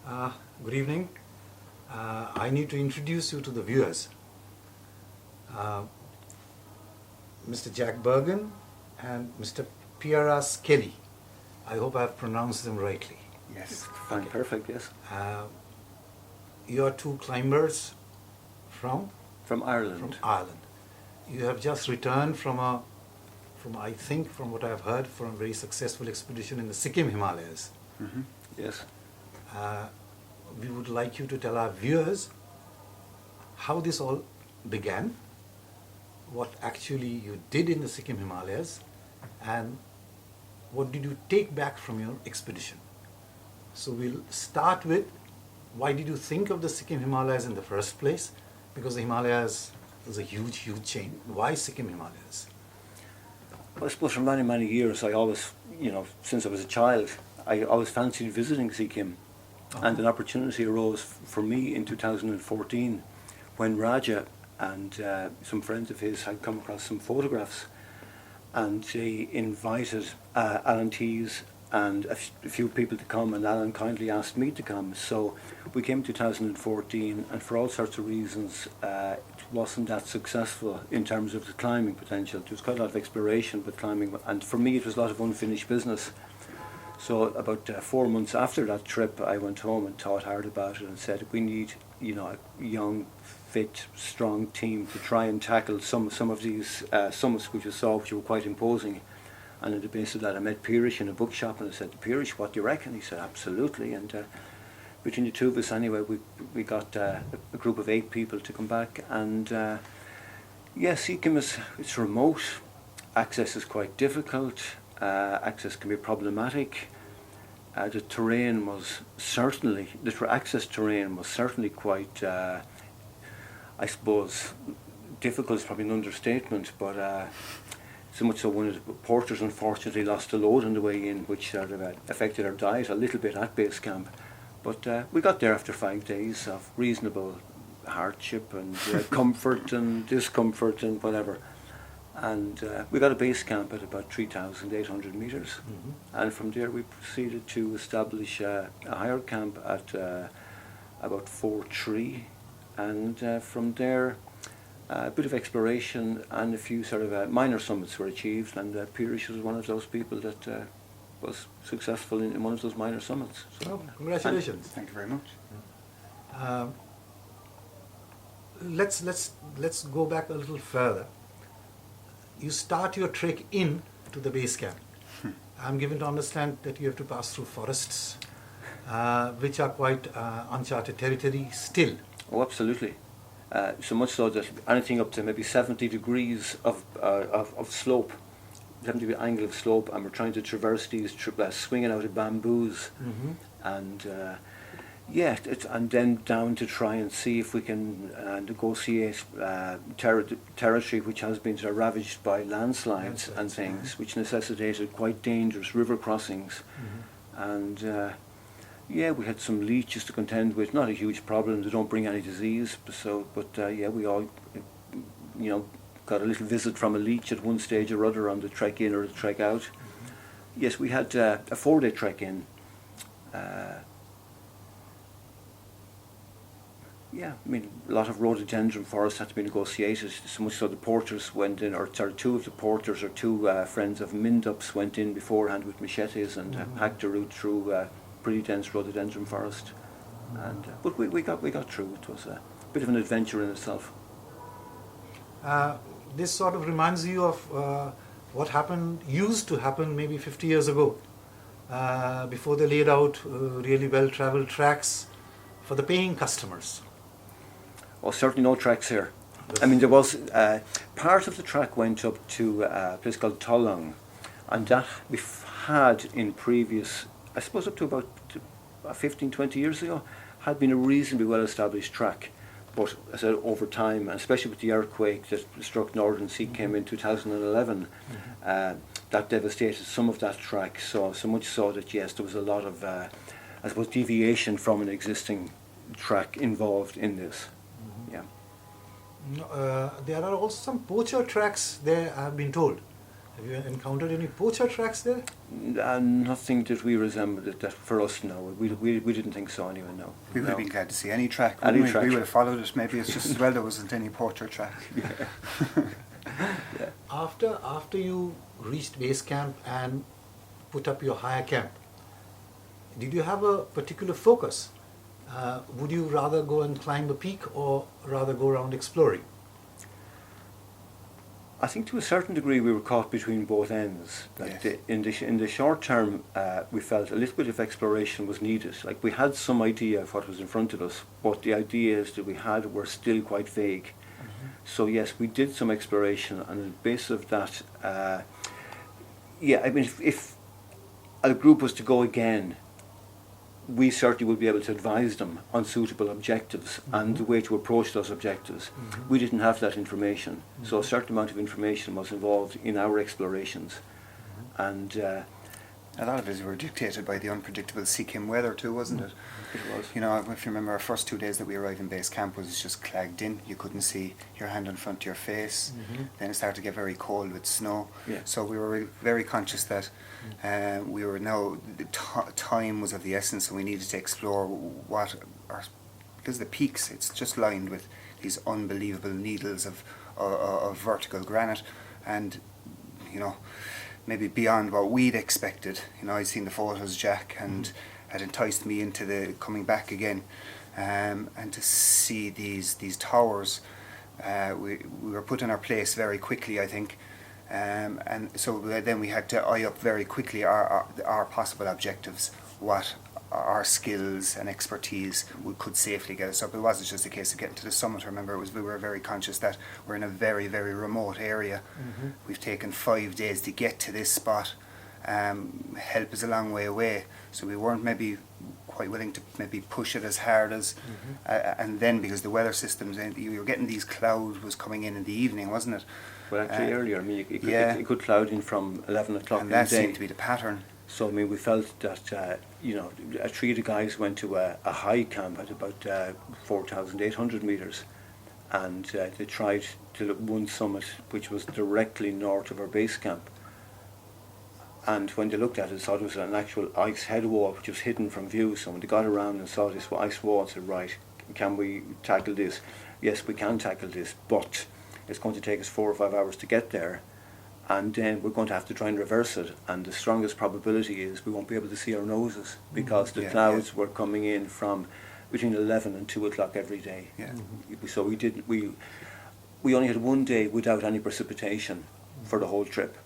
Good evening. I need to introduce you to the viewers. Uh, Mr. Jack Bergen and Mr. Pieras Kelly. I hope I have pronounced them rightly. Yes, fine, okay. Perfect, yes. You are two climbers from? From Ireland. From Ireland. You have just returned from I think, from what I have heard, from a very successful expedition in the Sikkim Himalayas. Mm-hmm. Yes. We would like you to tell our viewers how this all began, what actually you did in the Sikkim Himalayas, and what did you take back from your expedition. So we'll start with, why did you think of the Sikkim Himalayas in the first place? Because the Himalayas is a huge, huge chain. Why Sikkim Himalayas? Well, I suppose for many, many years, I always, since I was a child, I always fancied visiting Sikkim. Uh-huh. And an opportunity arose for me in 2014 when Raja and some friends of his had come across some photographs, and they invited Alan Tees and a few people to come, and Alan kindly asked me to come. So we came in 2014, and for all sorts of reasons it wasn't that successful in terms of the climbing potential. There was quite a lot of exploration with climbing, and for me it was a lot of unfinished business. So about 4 months after that trip, I went home and thought hard about it and said, we need, a young, fit, strong team to try and tackle some of these summits which I saw, which were quite imposing. And on the basis of that, I met Pirish in a bookshop, and I said, Pirish, what do you reckon? He said, absolutely. And between the two of us, anyway, we got a group of 8 people to come back. And Sikkim it's remote. Access is quite difficult. Access can be problematic. The terrain was certainly, the access terrain was certainly quite, I suppose, difficult is probably an understatement, but so much so one of the porters unfortunately lost a load on the way in, which sort of affected our diet a little bit at base camp. But we got there after 5 days of reasonable hardship and comfort and discomfort and whatever. And we got a base camp at about 3,800 metres. Mm-hmm. And from there we proceeded to establish a higher camp at about 4.3. And from there a bit of exploration and a few sort of minor summits were achieved. And Pirish was one of those people that was successful in one of those minor summits. So, oh, congratulations. Thank you very much. Let's go back a little further. You start your trek in to the base camp. I'm given to understand that you have to pass through forests, which are quite uncharted territory still. Oh, absolutely. So much so that anything up to maybe 70 degrees of slope, 70 degree angle of slope, and we're trying to traverse these, swinging out of bamboos, mm-hmm. and and then down to try and see if we can negotiate territory which has been sort of ravaged by landslides and things, which necessitated quite dangerous river crossings. Mm-hmm. And we had some leeches to contend with, not a huge problem, they don't bring any disease, we all, got a little visit from a leech at one stage or other on the trek in or the trek out. Mm-hmm. Yes, we had a 4-day trek in. A lot of rhododendron forests had to be negotiated, so much so the porters went in, or two of the porters or two friends of Mindups went in beforehand with machetes and hacked a route through pretty dense rhododendron forest. And but we got through. It was a bit of an adventure in itself. This sort of reminds you of what used to happen maybe 50 years ago, before they laid out really well-traveled tracks for the paying customers. Oh, certainly no tracks here. I mean, there was part of the track went up to a place called Tolong, and that we've had in previous, I suppose up to about 15, 20 years ago, had been a reasonably well-established track. But as I said, over time, and especially with the earthquake that struck northern Sikkim in 2011, that devastated some of that track. So much so that, yes, there was a lot of, I suppose, deviation from an existing track involved in this. Yeah. There are also some poacher tracks there, I have been told. Have you encountered any poacher tracks there? Nothing that we resembled it, that for us, no. We didn't think so anyway, no. We would have No. been glad to see any track. Any wouldn't we? track. We would have followed it. Maybe it's just as well there wasn't any poacher track. Yeah. After you reached base camp and put up your higher camp, did you have a particular focus? Would you rather go and climb a peak or rather go around exploring? I think to a certain degree we were caught between both ends. Like Yes. in the short term, we felt a little bit of exploration was needed. Like we had some idea of what was in front of us, but the ideas that we had were still quite vague. So yes, we did some exploration, and on the basis of that, I mean, if a group was to go again, we certainly would be able to advise them on suitable objectives and the way to approach those objectives. We didn't have that information, so a certain amount of information was involved in our explorations, and A lot of it were dictated by the unpredictable Sikkim weather too, wasn't it? it was. You know, if you remember, our first 2 days that we arrived in base camp was just clagged in. You couldn't see your hand in front of your face. Then it started to get very cold with snow. Yeah. So we were very conscious that we were now, time was of the essence, and we needed to explore what our, because the peaks, it's just lined with these unbelievable needles of vertical granite, and you know, maybe beyond what we'd expected. You know, I'd seen the photos, Jack, and had enticed me into the coming back again, and to see these towers. We were put in our place very quickly, I think, and so then we had to eye up very quickly our possible objectives, what our skills and expertise could safely get us up. It wasn't just a case of getting to the summit. Remember, we were very conscious that we're in a very, very remote area. We've taken 5 days to get to this spot. Help is a long way away, so we weren't maybe quite willing to maybe push it as hard as and then because the weather systems, you were getting these clouds was coming in the evening, wasn't it? Well, actually earlier, I mean, it could cloud in from 11 o'clock And in the that day. seemed to be the pattern. So I mean, we felt that you know, 3 of the guys went to a high camp at about 4,800 meters, and they tried to look one summit which was directly north of our base camp. And when they looked at it, thought it was an actual ice head wall which was hidden from view. So when they got around and saw this ice wall, they said, "Right, can we tackle this?" Yes, we can tackle this, but it's going to take us 4 or 5 hours to get there. And then we're going to have to try and reverse it, and the strongest probability is we won't be able to see our noses because the clouds were coming in from between 11 and 2 o'clock every day. Yeah. So we only had 1 day without any precipitation for the whole trip,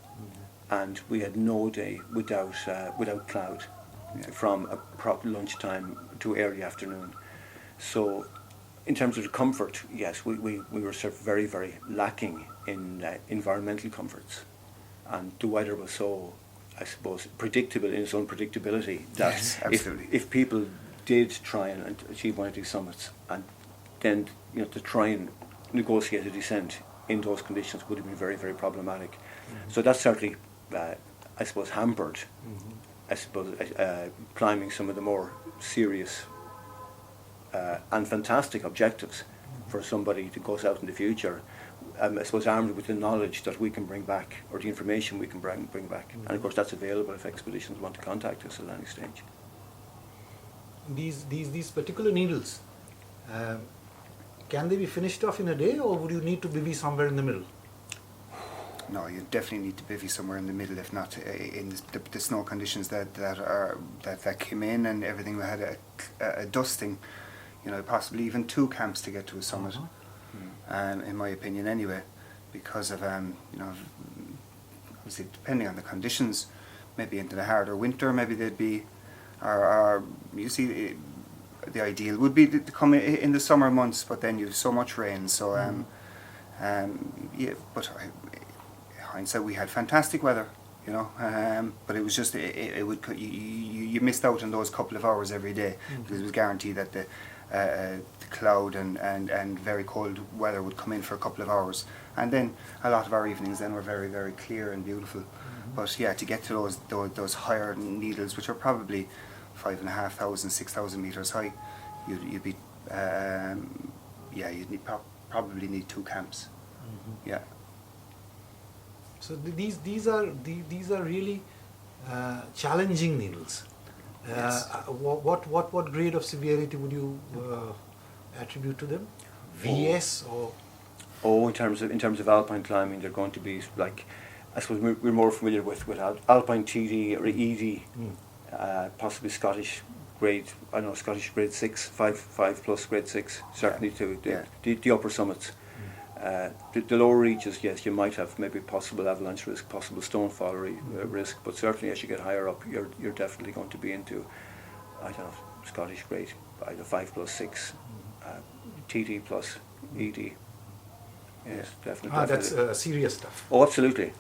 and we had no day without cloud from lunchtime to early afternoon. So in terms of the comfort, yes, we were sort of very, very lacking in environmental comforts. And the weather was so, I suppose, predictable in its unpredictability that Yes, absolutely. if people did try and achieve one of these summits, and then to try and negotiate a descent in those conditions would have been very, very problematic. So that certainly, I suppose, hampered, I suppose, climbing some of the more serious and fantastic objectives for somebody that goes out in the future. I suppose armed with the knowledge that we can bring back, or the information we can bring back. And of course that's available if expeditions want to contact us at any stage. These particular needles, can they be finished off in a day, or would you need to be somewhere in the middle? No, you definitely need to bivvy somewhere in the middle, if not in the snow conditions that came in, and everything. We had a dusting, possibly even 2 camps to get to a summit. In my opinion, anyway, because of obviously depending on the conditions, maybe into the harder winter, maybe they'd be, or you see, the ideal would be to come in the summer months, but then you have so much rain. So but hindsight, we had fantastic weather, but it was just you missed out on those couple of hours every day, because it was guaranteed that the cloud and very cold weather would come in for a couple of hours, and then a lot of our evenings then were very, very clear and beautiful. But yeah, to get to those higher needles, which are probably 5,500, 6,000 meters high, you'd be you'd probably need 2 camps. Yeah. So these are really challenging needles. Yes. What grade of severity would you attribute to them? VS or Oh, in terms of alpine climbing, they're going to be like, I suppose we're more familiar with alpine TD or ED, possibly Scottish grade. I don't know, Scottish grade 6, 5 plus grade 6, certainly to the upper summits. The lower reaches, yes, you might have maybe possible avalanche risk, possible stonefall risk, but certainly as you get higher up, you're definitely going to be into, I don't know, Scottish grade, either 5 plus 6, TD plus ED. Yes, definitely. that's serious stuff. Oh, absolutely.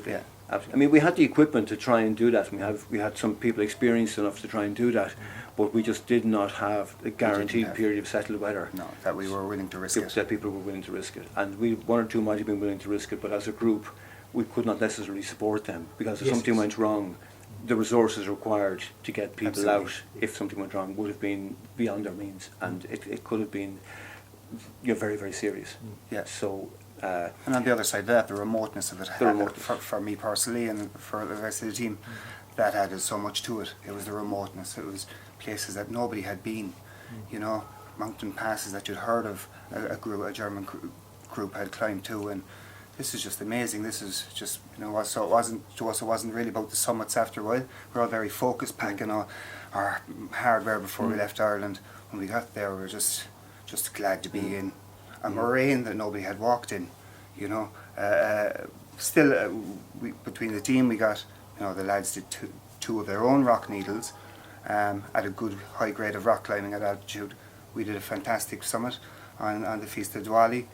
Yeah. I mean, we had the equipment to try and do that. We had some people experienced enough to try and do that, but we just did not have a guaranteed period of settled weather. No, that we were willing to risk it. That people were willing to risk it, and one or two might have been willing to risk it, but as a group, we could not necessarily support them because if something went wrong, the resources required to get people out if something went wrong would have been beyond our means, and it could have been very, very serious. Yeah. So. And on the other side of that, the remoteness of it, for me personally and for the rest of the team, that added so much to it. It was the remoteness. It was places that nobody had been, you know, mountain passes that you'd heard of, a German group had climbed to, and this is just amazing. This is just, you know, so it wasn't really about the summits after a while. We were all very focused, packing our hardware before we left Ireland. When we got there, we were just glad to be in a moraine that nobody had walked in, you know. Between the team, we got, you know, the lads did two of their own rock needles at a good high grade of rock climbing at altitude. We did a fantastic summit on the Feast of Diwali.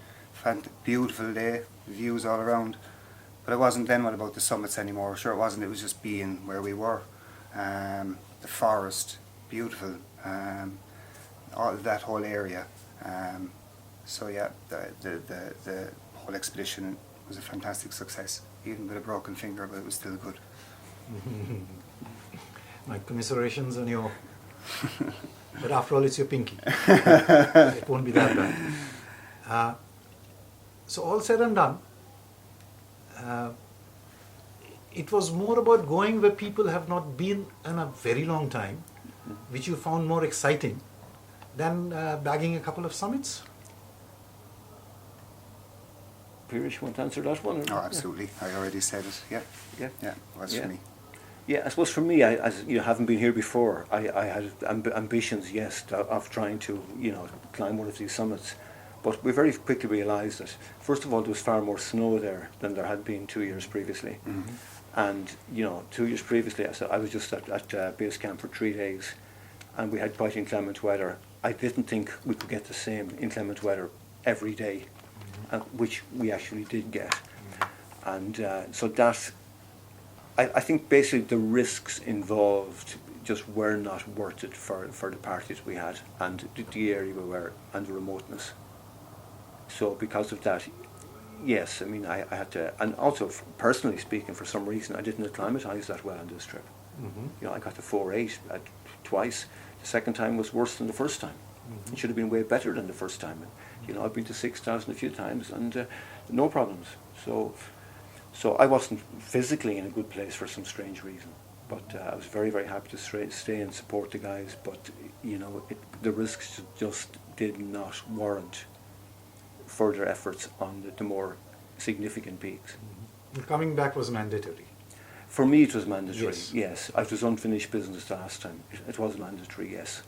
Beautiful day, views all around. But it wasn't then what about the summits anymore. Sure it wasn't, it was just being where we were. The forest, beautiful, all that whole area. So yeah, the whole expedition was a fantastic success, even with a broken finger, but it was still good. My commiserations on your... But after all, it's your pinky. It won't be that bad. So all said and done, it was more about going where people have not been in a very long time, which you found more exciting than bagging a couple of summits. Pirish, you want to answer that one? Oh, absolutely. I already said it. Yeah, it was for me. Yeah, I suppose for me, as you know, having been here before, I had ambitions, yes, of trying to, you know, climb one of these summits. But we very quickly realised that, first of all, there was far more snow there than there had been 2 years previously. Mm-hmm. And, you know, 2 years previously, I was just at base camp for 3 days, and we had quite inclement weather. I didn't think we could get the same inclement weather every day, which we actually did get. And so that, I think basically the risks involved just were not worth it for the parties we had and the area we were and the remoteness. So because of that, yes, I mean, I had to, and also personally speaking, for some reason, I didn't acclimatise that well on this trip. Mm-hmm. You know, I got to 4.8 twice. The second time was worse than the first time. Mm-hmm. It should have been way better than the first time. You know, I've been to 6,000 a few times and no problems. So I wasn't physically in a good place for some strange reason. But I was very, very happy to stay and support the guys. But, you know, the risks just did not warrant further efforts on the more significant peaks. Mm-hmm. Coming back was mandatory. For me it was mandatory, yes. It was unfinished business the last time. It was mandatory, yes,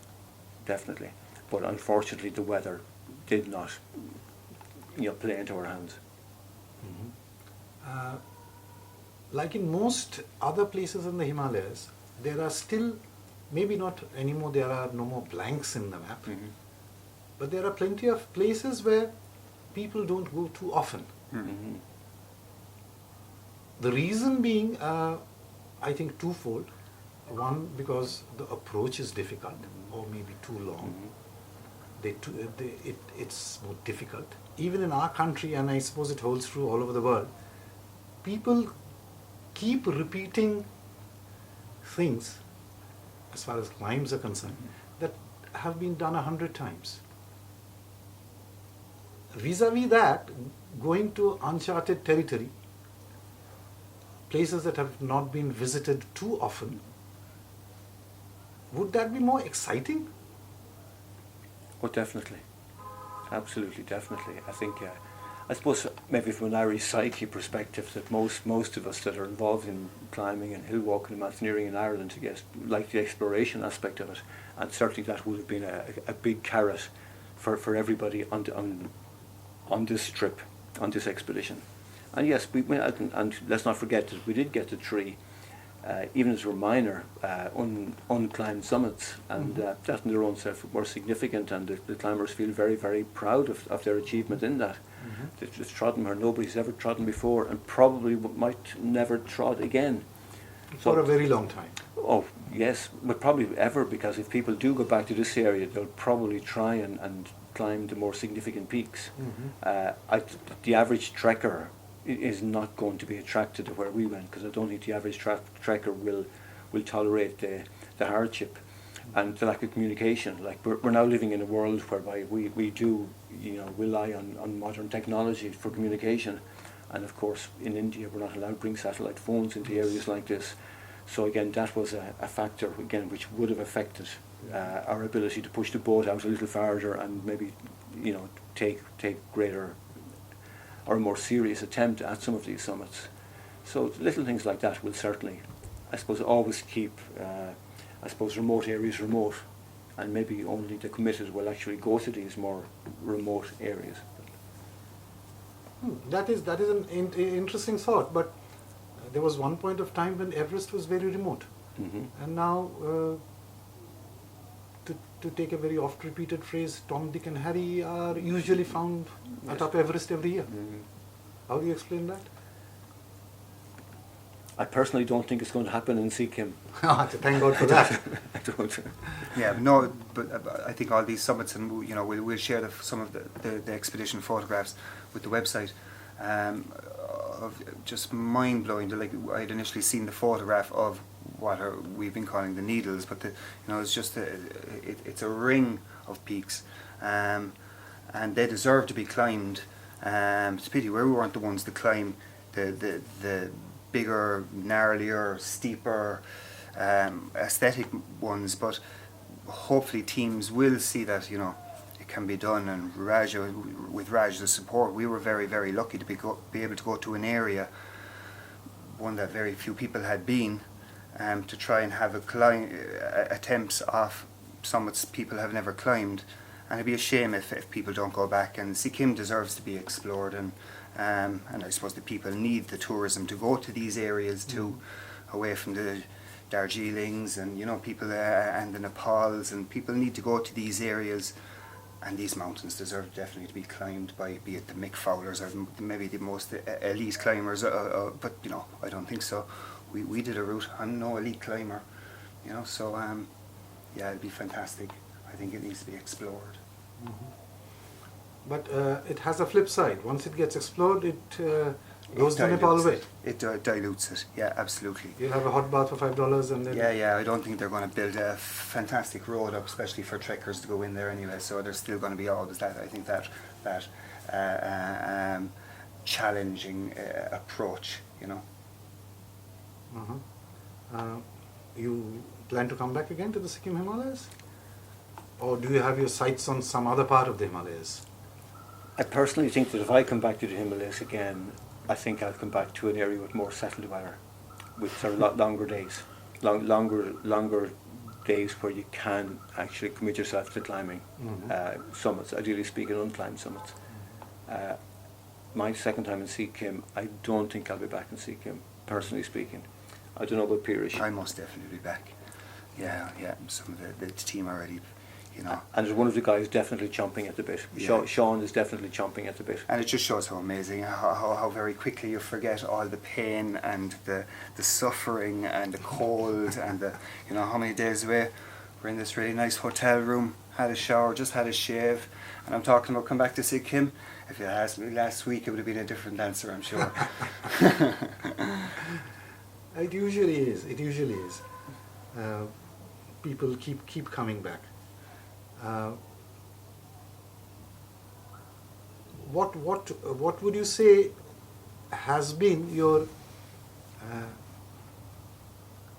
definitely. But unfortunately the weather did not, you know, play into our hands. Mm-hmm. Like in most other places in the Himalayas, there are still, maybe not anymore, there are no more blanks in the map, but there are plenty of places where people don't go too often. Mm-hmm. The reason being, I think, twofold. One, because the approach is difficult or maybe too long. It's more difficult. Even in our country, and I suppose it holds true all over the world, people keep repeating things, as far as climbs are concerned, that have been done 100 times. Vis-a-vis that, going to uncharted territory places that have not been visited too often, would that be more exciting? Oh, definitely. Absolutely, definitely. I think, I suppose maybe from an Irish psyche perspective, that most of us that are involved in climbing and hill walking and mountaineering in Ireland, I guess, like the exploration aspect of it, and certainly that would have been a big carrot for everybody on this trip, on this expedition. And yes, we and let's not forget that we did get the three, even as we're minor, unclimbed summits, and that in their own self were significant, and the climbers feel very, very proud of their achievement in that. They've trodden where nobody's ever trodden before, and probably might never trod again. For a very long time. Oh, yes, but probably ever, because if people do go back to this area, they'll probably try and climb the more significant peaks. The average trekker is not going to be attracted to where we went, because I don't think the average trekker will tolerate the hardship and the lack of communication. Like we're now living in a world whereby we do rely on modern technology for communication, and of course in India we're not allowed to bring satellite phones into areas like this. So again, that was a factor again which would have affected our ability to push the boat out a little farther and maybe take greater or a more serious attempt at some of these summits. So little things like that will certainly, I suppose, always keep remote areas remote, and maybe only the committed will actually go to these more remote areas. That is an interesting thought, but there was one point of time when Everest was very remote, and now, to take a very oft-repeated phrase, Tom, Dick and Harry are usually found atop Everest every year. How do you explain that? I personally don't think it's going to happen in Sikkim. Thank God for that. I don't. Yeah, no, but I think all these summits, and we'll share some of the expedition photographs with the website. Of just mind blowing. Like I'd initially seen the photograph of what we've been calling the Needles, but it's just it's a ring of peaks, and they deserve to be climbed. It's a pity we weren't the ones to climb the bigger, gnarlier, steeper, aesthetic ones, but hopefully teams will see that it can be done. And with Raj's support, we were very, very lucky to be able to go to an area, one that very few people had been, to try and have attempts off summits people have never climbed. And it'd be a shame if people don't go back. And Sikkim deserves to be explored, and I suppose the people need the tourism to go to these areas too, away from the Darjeelings and people and the Nepals, and people need to go to these areas, and these mountains deserve definitely to be climbed by, be it the Mick Fowlers or maybe the most elite climbers, but I don't think so. We did a route. I'm no elite climber, so yeah, it'd be fantastic. I think it needs to be explored. But it has a flip side. Once it gets explored, it goes the Nepal way. It dilutes it. Yeah, absolutely. You'll have a hot bath for $5 and then... Yeah. I don't think they're going to build a fantastic road up, especially for trekkers to go in there anyway. So there's still going to be always that. I think that challenging approach. You plan to come back again to the Sikkim Himalayas? Or do you have your sights on some other part of the Himalayas? I personally think that if I come back to the Himalayas again, I think I'll come back to an area with more settled weather, with sort of longer days, longer days where you can actually commit yourself to climbing summits, ideally speaking, unclimbed summits. My second time in Sikkim, I don't think I'll be back in Sikkim, personally speaking. I don't know about Pirish. I must definitely be back. Yeah. Some of the team already. And there's one of the guys definitely chomping at the bit. Yeah. Sean is definitely chomping at the bit. And it just shows how amazing, how very quickly you forget all the pain and the suffering and the cold and the how many days away. We're in this really nice hotel room, had a shower, just had a shave, and I'm talking about come back to Sikkim. If you asked me last week, it would have been a different answer, I'm sure. It usually is. People keep coming back. What would you say has been your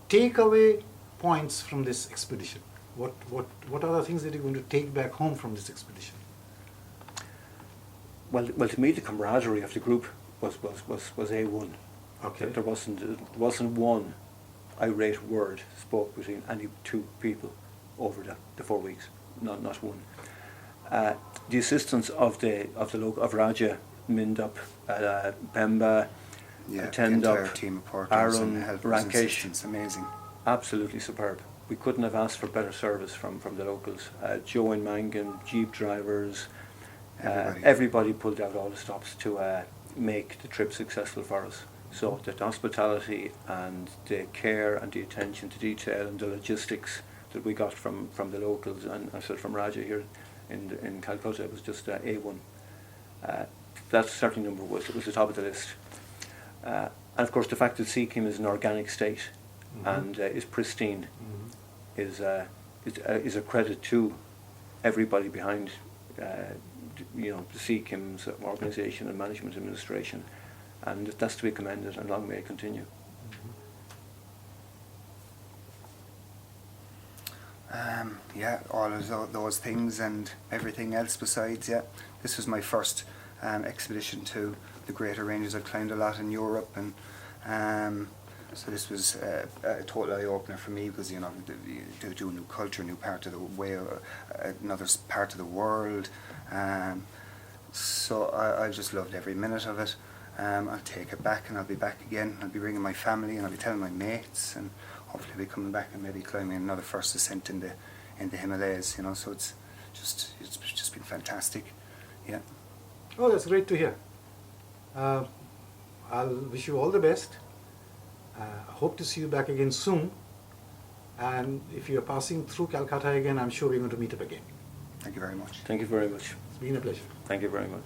Takeaway points from this expedition. What are the things that you're going to take back home from this expedition? Well, to me, the camaraderie of the group was A1. Okay. There wasn't one irate word spoke between any two people over the 4 weeks. Not one. The assistance of the local of Raja, Mindup, Pemba, Yeah, the entire Tendup, team of porters and Aaron, helpers and Rakesh. assistants, amazing. Absolutely superb. We couldn't have asked for better service from the locals. Joe and Mangan, jeep drivers, everybody pulled out all the stops to make the trip successful for us. So the hospitality and the care and the attention to detail and the logistics that we got from the locals and I said from Raja here in Calcutta was just A1. That certainly number was the top of the list. And of course the fact that Sikkim is an organic state and is pristine is a credit to everybody behind the Sikkim's organisation and management administration, and that's to be commended, and long may it continue. Yeah, all of those things and everything else besides. Yeah, this was my first expedition to the Greater Ranges. I've climbed a lot in Europe, and so this was a total eye opener for me because to do a new culture, a new part of the way, another part of the world. So I just loved every minute of it. I'll take it back and I'll be back again. I'll be bringing my family and I'll be telling my mates, and hopefully I'll be coming back and maybe climbing another first ascent in the Himalayas. So it's just been fantastic. Yeah. Oh, that's great to hear. I'll wish you all the best. Hope to see you back again soon. And if you're passing through Calcutta again, I'm sure we're going to meet up again. Thank you very much. Thank you very much. It's been a pleasure. Thank you very much.